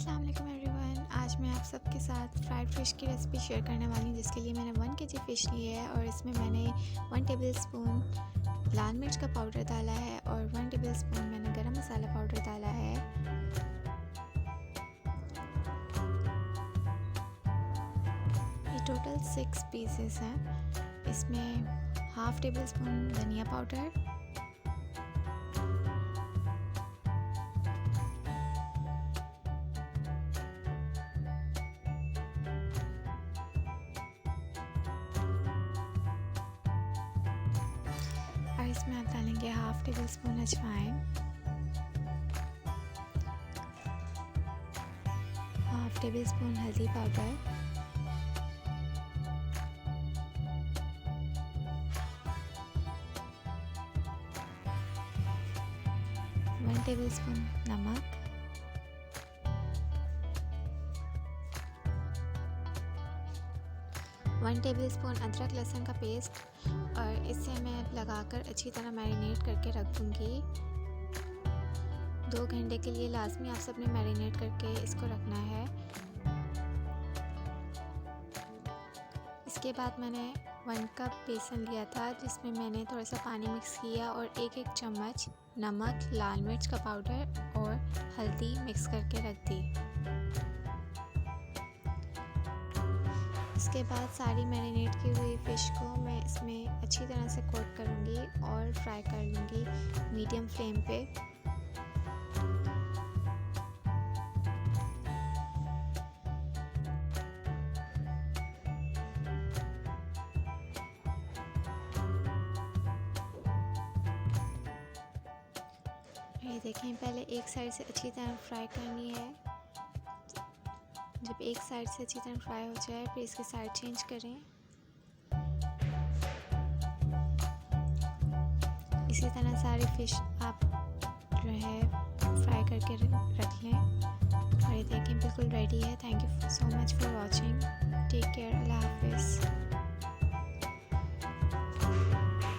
अस्सलाम वालेकुम एवरीवन। आज मैं आप सबके साथ फ्राइड फ़िश की रेसिपी शेयर करने वाली हूँ, जिसके लिए मैंने 1 केजी फ़िश ली है और इसमें मैंने 1 टेबलस्पून लाल मिर्च का पाउडर डाला है और 1 टेबलस्पून मैंने गरम मसाला पाउडर डाला है। ये टोटल 6 पीसेस हैं। इसमें हाफ़ टेबलस्पून धनिया पाउडर, और इसमें आप डालेंगे हाफ़ टेबलस्पून अजवाइन, हाफ़ टेबलस्पून हल्दी पाउडर, 1 टेबलस्पून नमक, वन टेबलस्पून अदरक लहसुन का पेस्ट, और इसे मैं लगाकर अच्छी तरह मैरिनेट करके रख दूँगी। 2 घंटे के लिए लाजमी आप सबने मैरिनेट करके इसको रखना है। इसके बाद मैंने 1 कप बेसन लिया था, जिसमें मैंने थोड़ा सा पानी मिक्स किया और 1-1 चम्मच नमक, लाल मिर्च का पाउडर और हल्दी मिक्स करके रख दी। इसके बाद सारी मैरिनेट की हुई फ़िश को मैं इसमें अच्छी तरह से कोट करूँगी और फ्राई कर लूँगी मीडियम फ्लेम पे। ये देखें, पहले एक साइड से अच्छी तरह फ्राई करनी है। जब एक साइड से अच्छी तरह फ्राई हो जाए फिर इसकी साइड चेंज करें। इसी तरह सारी फ़िश आप जो है फ्राई करके रख लें। और ये देखें, बिल्कुल रेडी है। Thank you so much.